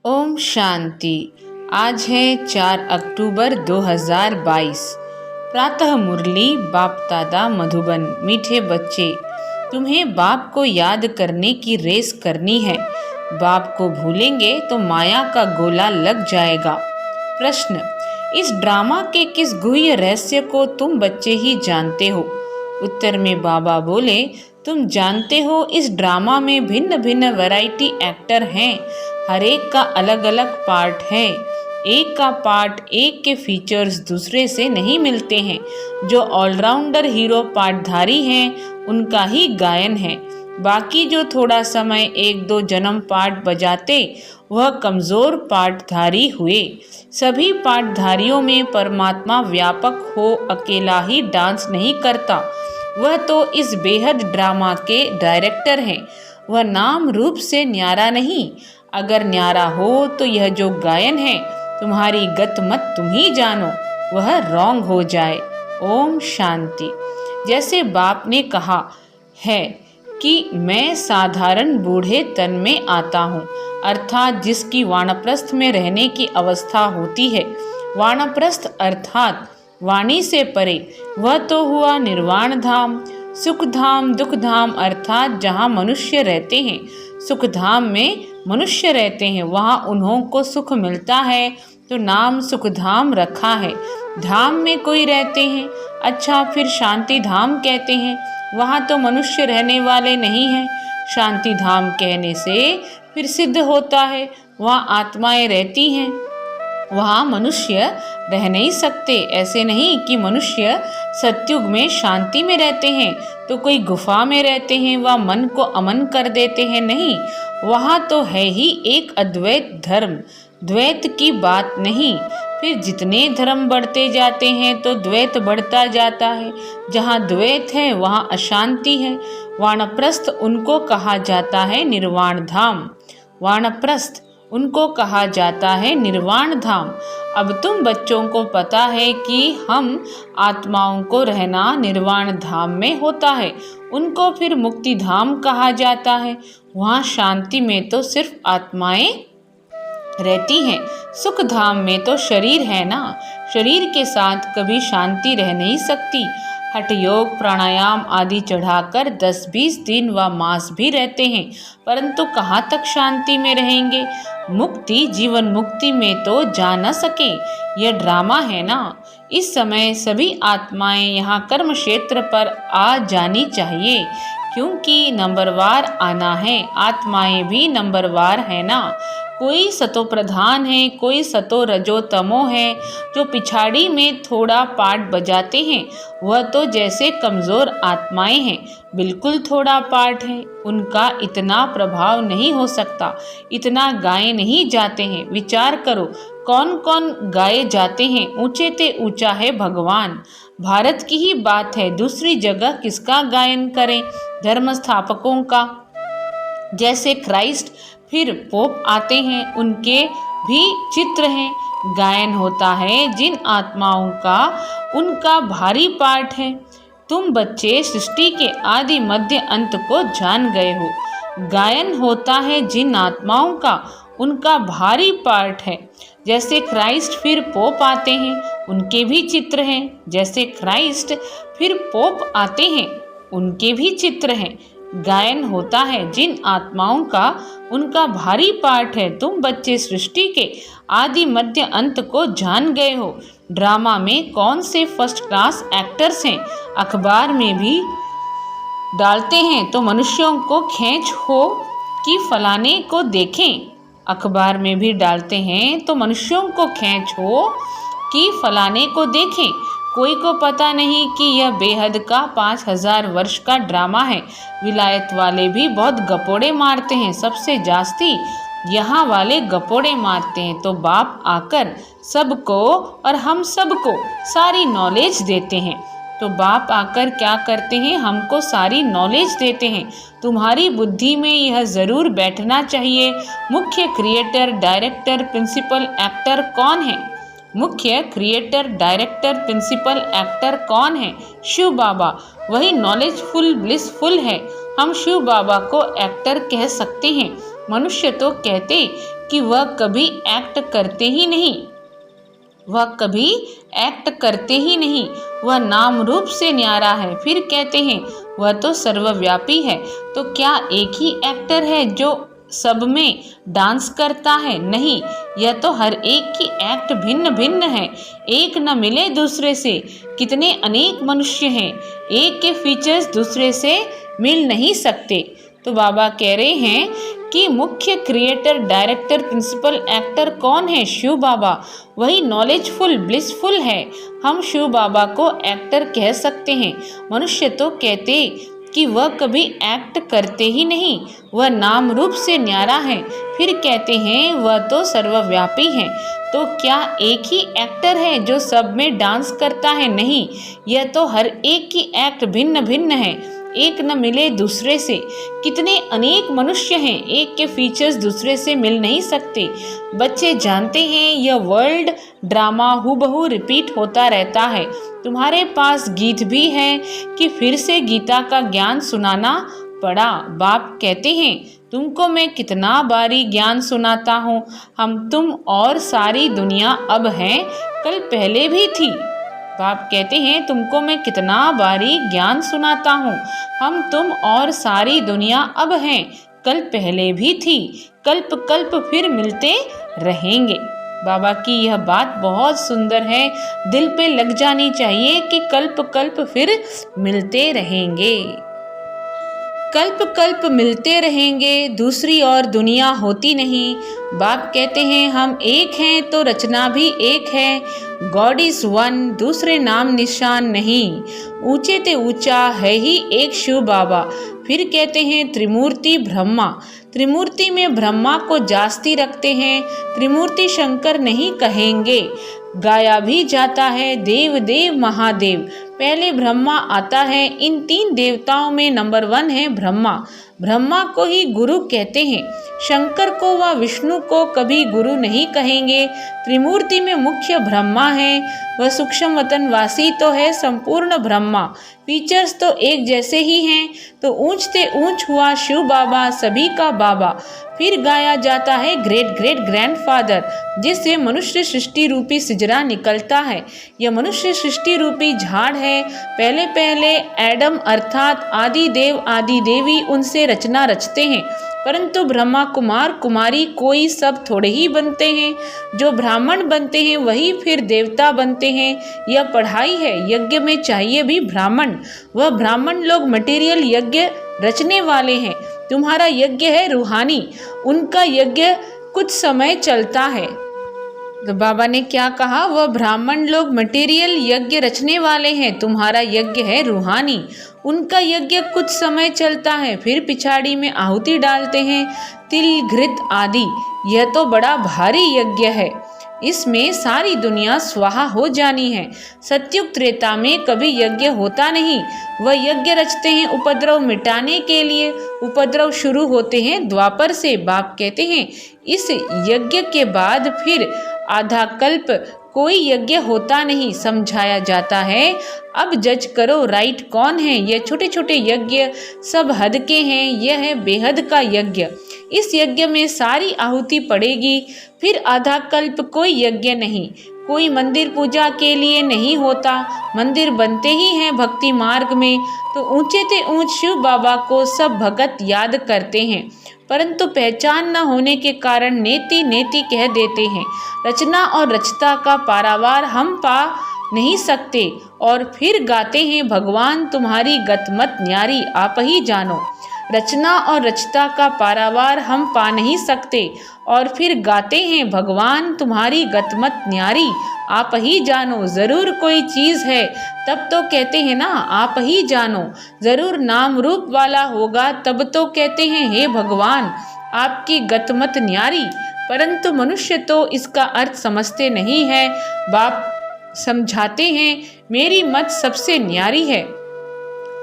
ओम शांति। आज है 4 अक्टूबर 2022। प्रातः मुरली बाप दादा मधुबन। मीठे बच्चे, तुम्हें बाप को याद करने की रेस करनी है। बाप को भूलेंगे तो माया का गोला लग जाएगा। प्रश्न, इस ड्रामा के किस गुह्य रहस्य को तुम बच्चे ही जानते हो? उत्तर में बाबा बोले, तुम जानते हो इस ड्रामा में भिन्न भिन्न वैरायटी एक्टर हैं। हर एक का अलग अलग पार्ट है। एक का पार्ट, एक के फीचर्स दूसरे से नहीं मिलते हैं। जो ऑलराउंडर हीरो पार्टधारी हैं उनका ही गायन है। बाकी जो थोड़ा समय 1-2 जन्म पार्ट बजाते वह कमज़ोर पार्टधारी हुए। सभी पार्टधारियों में परमात्मा व्यापक हो अकेला ही डांस नहीं करता। वह तो इस बेहद ड्रामा के डायरेक्टर हैं। वह नाम रूप से न्यारा नहीं। अगर न्यारा हो तो यह जो गायन है तुम्हारी गत मत तुम ही जानो, वह रॉन्ग हो जाए। ओम शांति। जैसे बाप ने कहा है कि मैं साधारण बूढ़े तन में आता हूँ, अर्थात जिसकी वानप्रस्थ में रहने की अवस्था होती है। वानप्रस्थ अर्थात वाणी से परे, वह तो हुआ निर्वाण धाम। सुख धाम, दुख धाम अर्थात जहाँ मनुष्य रहते हैं। सुख धाम में मनुष्य रहते हैं, वहाँ उन्हों को सुख मिलता है तो नाम सुख धाम रखा है। धाम में कोई रहते हैं, अच्छा फिर शांति धाम कहते हैं। वहाँ तो मनुष्य रहने वाले नहीं हैं। शांति धाम कहने से फिर सिद्ध होता है वहाँ आत्माएं रहती हैं। वहाँ मनुष्य रह नहीं सकते। ऐसे नहीं कि मनुष्य सतयुग में शांति में रहते हैं तो कोई गुफा में रहते हैं व मन को अमन कर देते हैं। नहीं, वहाँ तो है ही एक अद्वैत धर्म। द्वैत की बात नहीं। फिर जितने धर्म बढ़ते जाते हैं तो द्वैत बढ़ता जाता है। जहाँ द्वैत है वहाँ अशांति है। वानप्रस्थ उनको कहा जाता है निर्वाण धाम। वानप्रस्थ उनको कहा जाता है निर्वाण धाम। अब तुम बच्चों को पता है कि हम आत्माओं को रहना निर्वाण धाम में होता है। उनको फिर मुक्ति धाम कहा जाता है। वहाँ शांति में तो सिर्फ आत्माएं रहती हैं। सुख धाम में तो शरीर है ना। शरीर के साथ कभी शांति रह नहीं सकती। हठ योग, प्राणायाम आदि चढ़ाकर 10-20 दिन व मास भी रहते हैं, परंतु कहाँ तक शांति में रहेंगे? मुक्ति, जीवन मुक्ति में तो जा न सके। यह ड्रामा है ना। इस समय सभी आत्माएं यहाँ कर्म क्षेत्र पर आ जानी चाहिए, क्योंकि नंबरवार आना है। आत्माएं भी नंबरवार है ना। कोई सतो प्रधान है, कोई सतो रजो तमो है। जो पिछाड़ी में थोड़ा पार्ट बजाते हैं वह तो जैसे कमज़ोर आत्माएं हैं, बिल्कुल थोड़ा पार्ट है। उनका इतना प्रभाव नहीं हो सकता। इतना गाए नहीं जाते हैं। विचार करो कौन कौन गाए जाते हैं। ऊंचे ते ऊंचा है भगवान। भारत की ही बात है, दूसरी जगह किसका गायन करें? धर्म स्थापकों का। जैसे क्राइस्ट, फिर पोप आते हैं, उनके भी चित्र हैं। गायन होता है जिन आत्माओं का, उनका भारी पार्ट है। तुम बच्चे सृष्टि के आदि मध्य अंत को जान गए हो। गायन होता है जिन आत्माओं का, उनका भारी पार्ट है। जैसे क्राइस्ट फिर पोप आते हैं, उनके भी चित्र हैं। जैसे क्राइस्ट फिर पोप आते हैं, उनके भी चित्र हैं। गायन होता है जिन आत्माओं का, उनका भारी पार्ट है। तुम बच्चे सृष्टि के आदि मध्य अंत को जान गए हो। ड्रामा में कौन से फर्स्ट क्लास एक्टर्स हैं? अखबार में भी डालते हैं तो मनुष्यों को खींच हो कि फलाने को देखें। अखबार में भी डालते हैं तो मनुष्यों को खींच हो कि फलाने को देखें। कोई को पता नहीं कि यह बेहद का 5000 वर्ष का ड्रामा है। विलायत वाले भी बहुत गपोड़े मारते हैं। सबसे जास्ती यहाँ वाले गपोड़े मारते हैं। तो बाप आकर सबको और हम सबको सारी नॉलेज देते हैं। तो बाप आकर क्या करते हैं? हमको सारी नॉलेज देते हैं। तुम्हारी बुद्धि में यह ज़रूर बैठना चाहिए, मुख्य क्रिएटर, डायरेक्टर, प्रिंसिपल एक्टर कौन है? मुख्य क्रिएटर, डायरेक्टर, प्रिंसिपल एक्टर कौन है? शिव बाबा। वही नॉलेजफुल, ब्लिसफुल है। हम शिव बाबा को एक्टर कह सकते हैं। मनुष्य तो कहते कि वह कभी एक्ट करते ही नहीं। वह कभी एक्ट करते ही नहीं, वह नाम रूप से न्यारा है। फिर कहते हैं वह तो सर्वव्यापी है। तो क्या एक ही एक्टर है जो सब में डांस करता है? नहीं, यह तो हर एक की एक्ट भिन्न भिन्न है, एक न मिले दूसरे से। कितने अनेक मनुष्य हैं, एक के फीचर्स दूसरे से मिल नहीं सकते। तो बाबा कह रहे हैं कि मुख्य क्रिएटर, डायरेक्टर, प्रिंसिपल एक्टर कौन है? शिव बाबा। वही नॉलेजफुल, ब्लिसफुल है। हम शिव बाबा को एक्टर कह सकते हैं। मनुष्य तो कहते कि वह कभी एक्ट करते ही नहीं, वह नाम रूप से न्यारा है। फिर कहते हैं वह तो सर्वव्यापी है। तो क्या एक ही एक्टर है जो सब में डांस करता है? नहीं, यह तो हर एक की एक्ट भिन्न भिन्न है, एक न मिले दूसरे से। कितने अनेक मनुष्य हैं, एक के फीचर्स दूसरे से मिल नहीं सकते। बच्चे जानते हैं यह वर्ल्ड ड्रामा हूबहू रिपीट होता रहता है। तुम्हारे पास गीत भी है कि फिर से गीता का ज्ञान सुनाना पड़ा। बाप कहते हैं तुमको मैं कितना बारी ज्ञान सुनाता हूँ। हम, तुम और सारी दुनिया अब है, कल पहले भी थी। बाप कहते हैं तुमको मैं कितना बारी ज्ञान सुनाता हूँ। हम, तुम और सारी दुनिया अब हैं, कल पहले भी थी, कल्प कल्प फिर मिलते रहेंगे। बाबा की यह बात बहुत सुंदर है, दिल पे लग जानी चाहिए कि कल्प कल्प फिर मिलते रहेंगे। कल्प कल्प मिलते रहेंगे, दूसरी और दुनिया होती नहीं। बाप कहते हैं हम एक हैं तो रचना भी एक है। गॉड इज वन, दूसरे नाम निशान नहीं। ऊंचे ते ऊंचा है ही एक शिव बाबा। फिर कहते हैं त्रिमूर्ति ब्रह्मा। त्रिमूर्ति में ब्रह्मा को जास्ती रखते हैं, त्रिमूर्ति शंकर नहीं कहेंगे। गाया भी जाता है देव देव महादेव। पहले ब्रह्मा आता है। इन तीन देवताओं में नंबर 1 है ब्रह्मा। ब्रह्मा को ही गुरु कहते हैं। शंकर को व विष्णु को कभी गुरु नहीं कहेंगे। त्रिमूर्ति में मुख्य ब्रह्मा है, वह सूक्ष्म वतन वासी तो है संपूर्ण ब्रह्मा। फीचर्स तो एक जैसे ही हैं, तो ऊंचते ऊंच हुआ शिव बाबा, सभी का बाबा। फिर गाया जाता है ग्रेट ग्रेट ग्रैंडफादर, जिससे मनुष्य सृष्टि रूपी सिजरा निकलता है। यह मनुष्य सृष्टि रूपी झाड़ है। पहले पहले एडम अर्थात आदि देव आदि देवी उनसे रचना रचते हैं, परंतु ब्रह्मा कुमार कुमारी कोई सब थोड़े ही बनते हैं। जो ब्राह्मण बनते हैं वही फिर देवता बनते हैं। यह पढ़ाई है, यज्ञ में चाहिए भी ब्राह्मण। वह ब्राह्मण लोग मटेरियल यज्ञ रचने वाले हैं। तुम्हारा यज्ञ है रूहानी, उनका यज्ञ कुछ समय चलता है। तो बाबा ने क्या कहा? वह ब्राह्मण लोग मटेरियल यज्ञ रचने वाले हैं, तुम्हारा यज्ञ है रूहानी, उनका यज्ञ कुछ समय चलता है, फिर पिछाड़ी में आहुति डालते हैं, तिल घृत आदि। यह तो बड़ा भारी यज्ञ है, इसमें सारी दुनिया स्वाहा हो जानी है। सत्युग त्रेता में कभी यज्ञ होता नहीं। वह यज्ञ रचते हैं उपद्रव मिटाने के लिए। उपद्रव शुरू होते हैं द्वापर से। बाप कहते हैं इस यज्ञ के बाद फिर आधा कल्प कोई यज्ञ होता नहीं। समझाया जाता है अब जज करो राइट कौन है। यह छोटे छोटे यज्ञ सब हद के हैं, यह है बेहद का यज्ञ। इस यज्ञ में सारी आहुति पड़ेगी। फिर आधा कल्प कोई यज्ञ नहीं, कोई मंदिर पूजा के लिए नहीं होता। मंदिर बनते ही हैं भक्ति मार्ग में, तो ऊंचे ते ऊंच शिव बाबा को सब भगत याद करते हैं, परंतु पहचान न होने के कारण नेति नेति कह देते हैं। रचना और रचता का पारावार हम पा नहीं सकते। और फिर गाते हैं भगवान तुम्हारी गतमत न्यारी आप ही जानो। रचना और रचता का पारावार हम पा नहीं सकते। और फिर गाते हैं भगवान तुम्हारी गतमत न्यारी आप ही जानो। ज़रूर कोई चीज़ है तब तो कहते हैं ना आप ही जानो। ज़रूर नाम रूप वाला होगा तब तो कहते हैं हे भगवान आपकी गतमत न्यारी। परंतु मनुष्य तो इसका अर्थ समझते नहीं है। बाप समझाते हैं मेरी मत सबसे न्यारी है।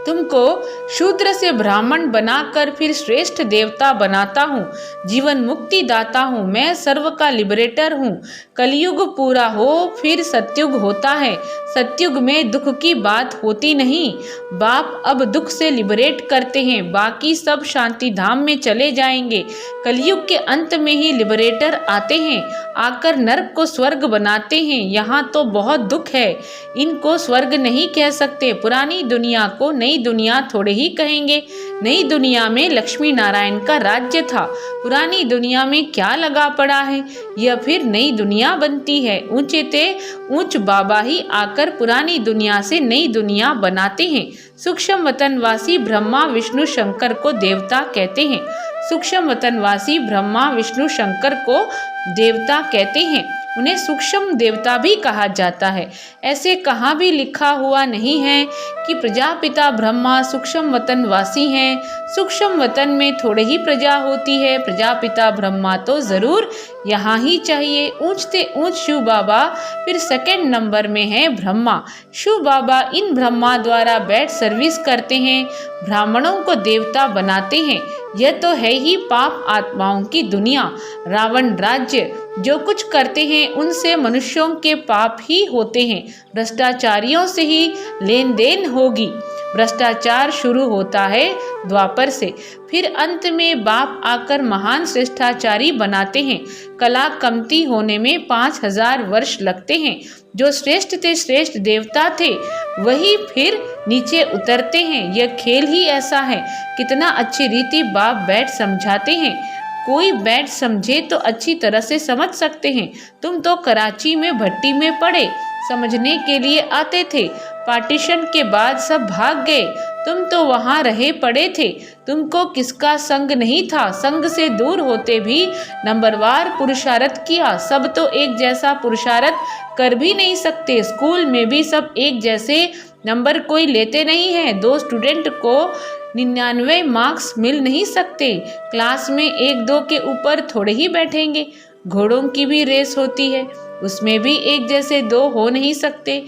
तुमको शूद्र से ब्राह्मण बनाकर फिर श्रेष्ठ देवता बनाता हूँ। जीवन मुक्ति दाता हूँ। मैं सर्व का लिबरेटर हूँ। कलयुग पूरा हो फिर सतयुग होता है। सतयुग में दुख की बात होती नहीं। बाप अब दुख से लिबरेट करते हैं, बाकी सब शांति धाम में चले जाएंगे। कलयुग के अंत में ही लिबरेटर आते हैं, आकर नर्क को स्वर्ग बनाते हैं। यहाँ तो बहुत दुख है, इनको स्वर्ग नहीं कह सकते। पुरानी दुनिया को नई दुनिया थोड़े ही कहेंगे। नई दुनिया में लक्ष्मी नारायण का राज्य था। पुरानी दुनिया में क्या लगा पड़ा है, यह फिर नई दुनिया बनती है। ऊंचे ते ऊंच बाबा ही आकर पुरानी दुनिया से नई दुनिया बनाते हैं। सूक्ष्म वतनवासी ब्रह्मा विष्णु शंकर को देवता कहते हैं। सूक्ष्म वतनवासी ब्रह्मा विष्णु शंकर को देवता कहते हैं। उन्हें सूक्ष्म देवता भी कहा जाता है। ऐसे कहाँ भी लिखा हुआ नहीं है कि प्रजापिता ब्रह्मा सूक्ष्म वतन वासी हैं। सूक्ष्म वतन में थोड़े ही प्रजा होती है। प्रजापिता ब्रह्मा तो जरूर यहाँ ही चाहिए। ऊंचते ऊंच शिव बाबा फिर सेकंड नंबर में है ब्रह्मा। शिव बाबा इन ब्रह्मा द्वारा बैठ सर्विस करते हैं, ब्राह्मणों को देवता बनाते हैं। यह तो है ही पाप आत्माओं की दुनिया। रावण राज्य जो कुछ करते हैं उनसे मनुष्यों के पाप ही होते हैं। भ्रष्टाचारियों से ही लेन देन होगी। भ्रष्टाचार शुरू होता है द्वापर से, फिर अंत में बाप आकर महान श्रेष्ठाचारी बनाते हैं। कला कमती होने में 5000 वर्ष लगते हैं। जो श्रेष्ठ थे, श्रेष्ठ देवता थे, वही फिर नीचे उतरते हैं। यह खेल ही ऐसा है। कितना अच्छी रीति बाप बैठ समझाते हैं। कोई बैठ समझे तो अच्छी तरह से समझ सकते हैं। तुम तो कराची में भट्टी में पड़े, समझने के लिए आते थे। पार्टीशन के बाद सब भाग गए, तुम तो वहाँ रहे पड़े थे। तुमको किसका संग नहीं था। संग से दूर होते भी नंबरवार पुरुषार्थ किया। सब तो एक जैसा पुरुषार्थ कर भी नहीं सकते। स्कूल में भी सब एक जैसे नंबर कोई लेते नहीं है। 2 स्टूडेंट को 99 मार्क्स मिल नहीं सकते। क्लास में 1-2 के ऊपर थोड़े ही बैठेंगे। घोड़ों की भी रेस होती है, उसमें भी एक जैसे 2 हो नहीं सकते।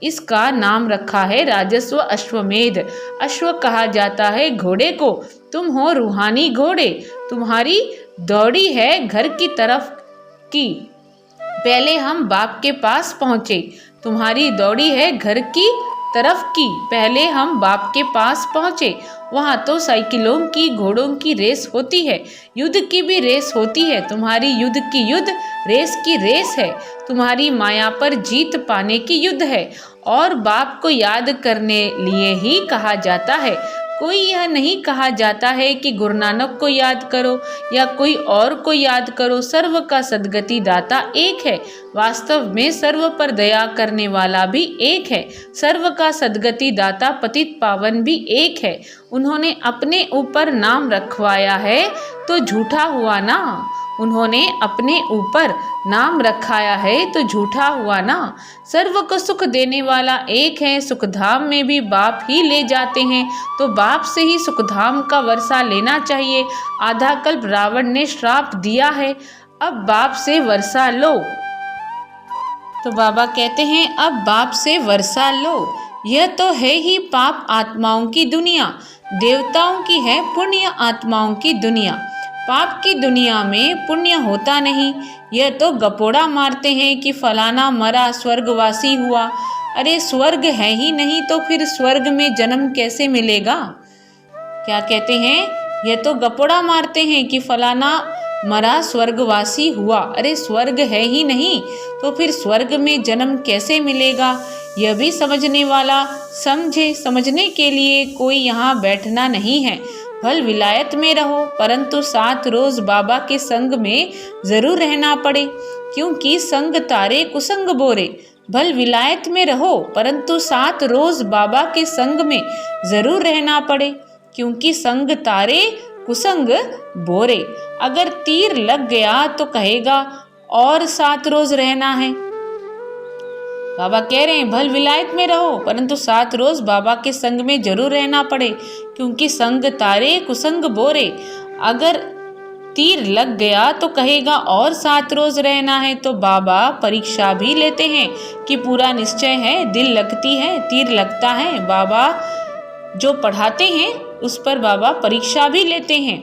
इसका नाम रखा है राजस्व अश्वमेध। अश्व कहा जाता है घोड़े को। तुम हो रूहानी घोड़े। तुम्हारी दौड़ी है घर की तरफ की। पहले हम बाप के पास पहुँचे। तुम्हारी दौड़ी है घर की तरफ की। पहले हम बाप के पास पहुँचे। वहाँ तो साइकिलों की, घोड़ों की रेस होती है। युद्ध की भी रेस होती है। तुम्हारी युद्ध की युद्ध रेस की रेस है। तुम्हारी माया पर जीत पाने की युद्ध है। और बाप को याद करने लिए ही कहा जाता है। कोई यह नहीं कहा जाता है कि गुरु नानक को याद करो या कोई और को याद करो। सर्व का सद्गति दाता एक है। वास्तव में सर्व पर दया करने वाला भी एक है। सर्व का सद्गति दाता पतित पावन भी एक है। उन्होंने अपने ऊपर नाम रखवाया है तो झूठा हुआ ना। उन्होंने अपने ऊपर नाम रखाया है तो झूठा हुआ ना। सर्व को सुख देने वाला एक है। सुखधाम में भी बाप ही ले जाते हैं, तो बाप से ही सुखधाम का वर्षा लेना चाहिए। आधा कल्प रावण ने श्राप दिया है, अब बाप से वर्षा लो। तो बाबा कहते हैं अब बाप से वर्षा लो। यह तो है ही पाप आत्माओं की दुनिया। देवताओं की है पुण्य आत्माओं की दुनिया। पाप की दुनिया में पुण्य होता नहीं। यह तो गपोड़ा मारते हैं कि फलाना मरा स्वर्गवासी हुआ। अरे स्वर्ग है ही नहीं तो फिर स्वर्ग में जन्म कैसे मिलेगा। क्या कहते हैं, यह तो गपोड़ा मारते हैं कि फलाना मरा स्वर्गवासी हुआ। अरे स्वर्ग है ही नहीं तो फिर स्वर्ग में जन्म कैसे मिलेगा। यह भी समझने वाला समझे। समझने के लिए कोई यहाँ बैठना नहीं है। भल विलायत में रहो परंतु 7 रोज बाबा के संग में जरूर रहना पड़े, क्योंकि संग तारे कुसंग बोरे। भल विलायत में रहो परंतु 7 रोज बाबा के संग में जरूर रहना पड़े, क्योंकि संग तारे कुसंग बोरे। अगर तीर लग गया तो कहेगा और 7 रोज रहना है। बाबा कह रहे हैं भल विलायत में रहो परंतु 7 रोज बाबा के संग में जरूर रहना पड़े, क्योंकि संग तारे कुसंग बोरे। अगर तीर लग गया तो कहेगा और 7 रोज रहना है। तो बाबा परीक्षा भी लेते हैं कि पूरा निश्चय है, दिल लगती है, तीर लगता है। बाबा जो पढ़ाते हैं उस पर बाबा परीक्षा भी लेते हैं।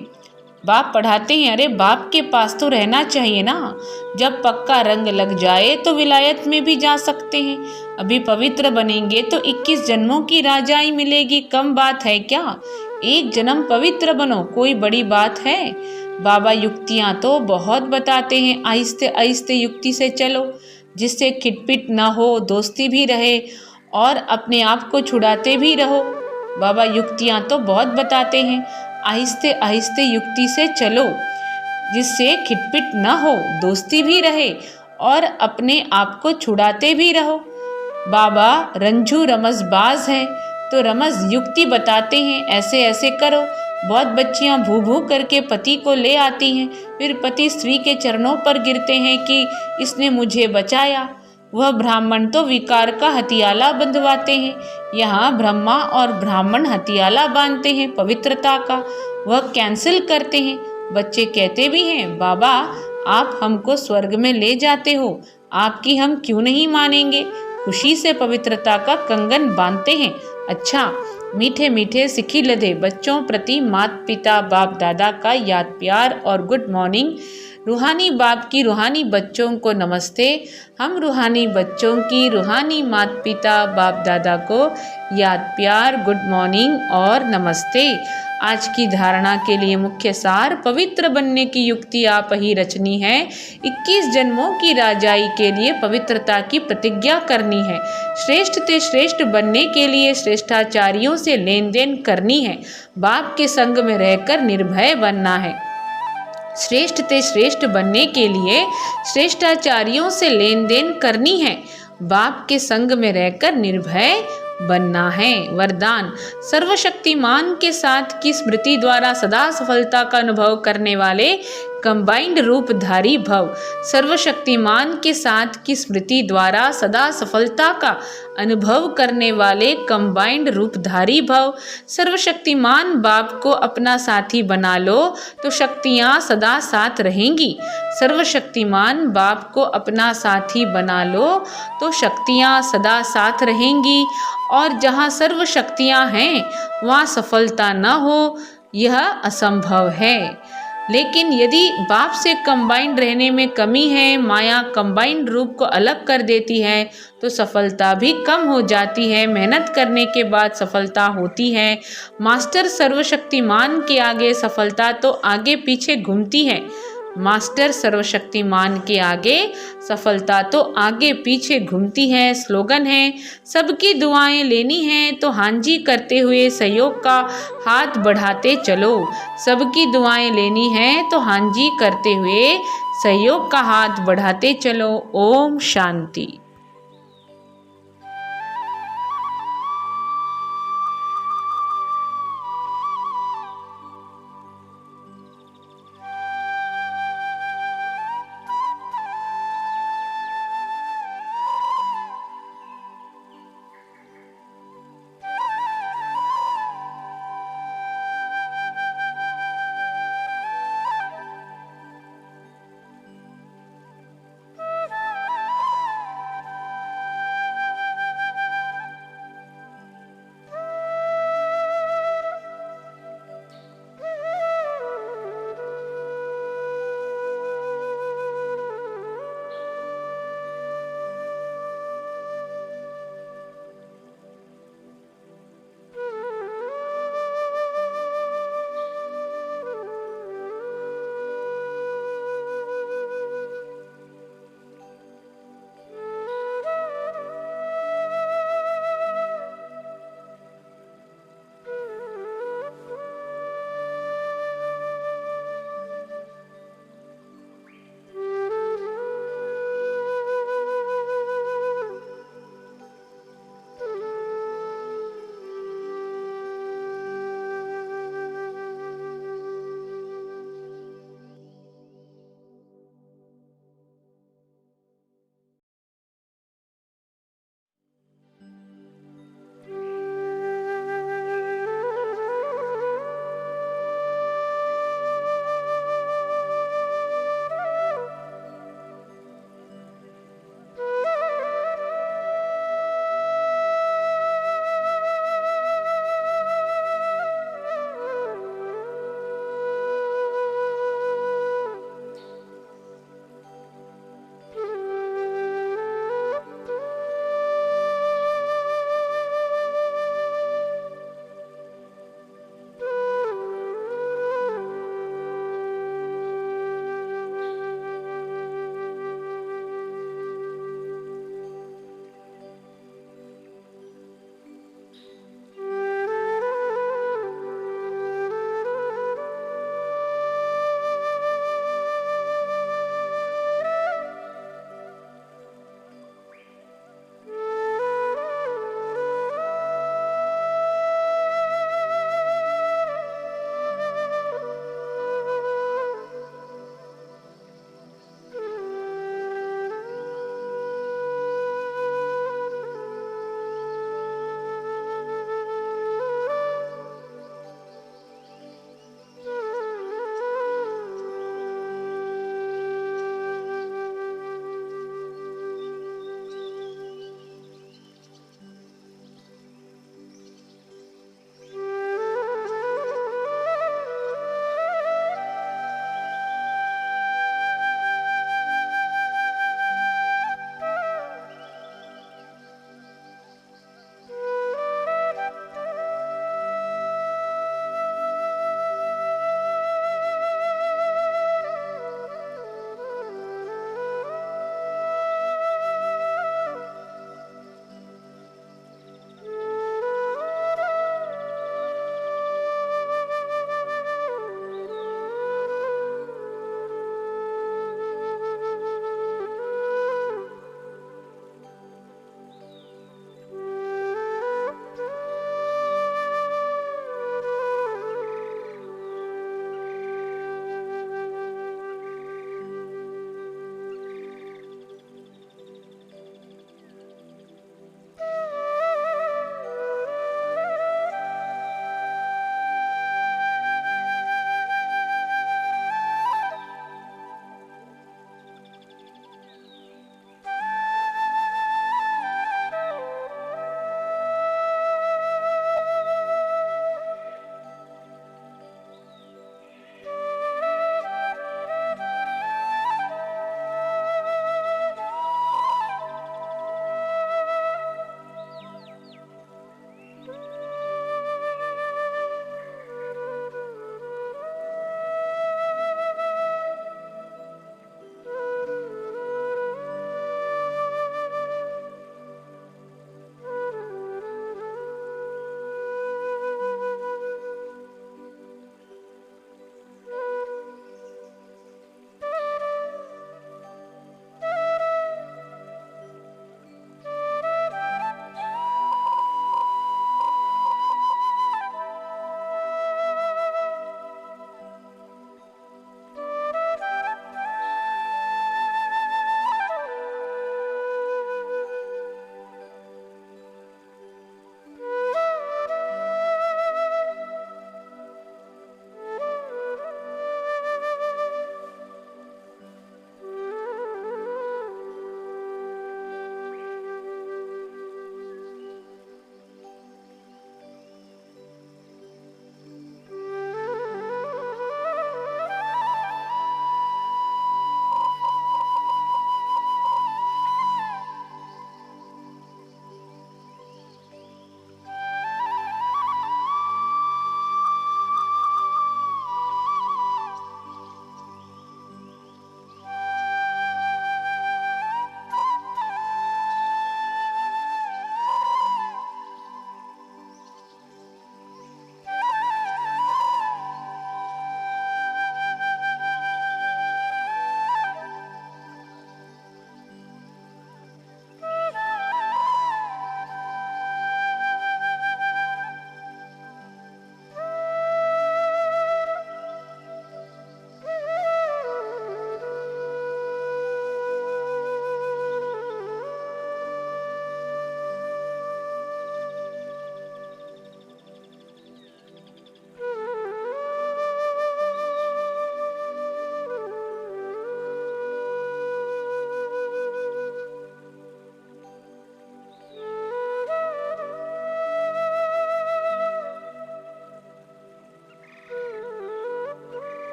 बाप पढ़ाते हैं, अरे बाप के पास तो रहना चाहिए ना, जब पक्का रंग लग जाए तो विलायत में भी जा सकते हैं। अभी पवित्र बनेंगे तो 21 जन्मों की राजाई मिलेगी, कम बात है क्या? एक जन्म पवित्र बनो, कोई बड़ी बात है? बाबा युक्तियां तो बहुत बताते हैं, आहिस्ते आहिस्ते युक्ति से चलो, जिससे खिटपिट ना हो, दोस्ती भी रहे और अपने आप को छुड़ाते भी रहो। बाबा युक्तियां तो बहुत बताते हैं, आहिस्ते आहिस्ते युक्ति से चलो, जिससे खिटपिट न हो, दोस्ती भी रहे और अपने आप को छुड़ाते भी रहो। बाबा रंझू रमजबाज हैं, तो रमज युक्ति बताते हैं, ऐसे ऐसे करो। बहुत बच्चियां भू भू करके पति को ले आती हैं, फिर पति स्त्री के चरणों पर गिरते हैं कि इसने मुझे बचाया। वह ब्राह्मण तो विकार का हथियाला बंधवाते हैं, यहाँ ब्रह्मा और ब्राह्मण हथियाला बांधते हैं पवित्रता का, वह कैंसिल करते हैं। बच्चे कहते भी हैं, बाबा आप हमको स्वर्ग में ले जाते हो, आपकी हम क्यों नहीं मानेंगे? खुशी से पवित्रता का कंगन बांधते हैं। अच्छा, मीठे मीठे सिखी लदे बच्चों प्रति माता पिता बाप दादा का याद प्यार और गुड मॉर्निंग। रूहानी बाप की रूहानी बच्चों को नमस्ते। हम रूहानी बच्चों की रूहानी माता पिता बाप दादा को याद प्यार, गुड मॉर्निंग और नमस्ते। आज की धारणा के लिए मुख्य सार, पवित्र बनने की युक्ति आप ही रचनी है। 21 जन्मों की राजाई के लिए पवित्रता की प्रतिज्ञा करनी है। श्रेष्ठ ते श्रेष्ठ बनने के लिए श्रेष्ठाचार्यों से लेन देन करनी है। बाप के संग में रहकर निर्भय बनना है। श्रेष्ठ ते श्रेष्ठ बनने के लिए श्रेष्ठाचार्यों से लेन देन करनी है। बाप के संग में रहकर निर्भय बनना है। वरदान, सर्वशक्तिमान के साथ की स्मृति द्वारा सदा सफलता का अनुभव करने वाले कंबाइंड रूपधारी भव। सर्वशक्तिमान के साथ की स्मृति द्वारा सदा सफलता का अनुभव करने वाले कंबाइंड रूपधारी भव। सर्वशक्तिमान बाप को अपना साथी बना लो तो शक्तियाँ सदा साथ रहेंगी। सर्वशक्तिमान बाप को अपना साथी बना लो तो शक्तियाँ सदा साथ रहेंगी। और जहाँ सर्व शक्तियाँ हैं वहाँ सफलता न हो, यह असंभव है। लेकिन यदि बाप से कंबाइंड रहने में कमी है, माया कंबाइंड रूप को अलग कर देती है, तो सफलता भी कम हो जाती है। मेहनत करने के बाद सफलता होती है। मास्टर सर्वशक्तिमान के आगे सफलता तो आगे पीछे घूमती है। मास्टर सर्वशक्तिमान के आगे सफलता तो आगे पीछे घूमती है। स्लोगन है, सबकी दुआएं लेनी है तो हांजी करते हुए सहयोग का हाथ बढ़ाते चलो। सबकी दुआएं लेनी है तो हांजी करते हुए सहयोग का हाथ बढ़ाते चलो। ओम शांति।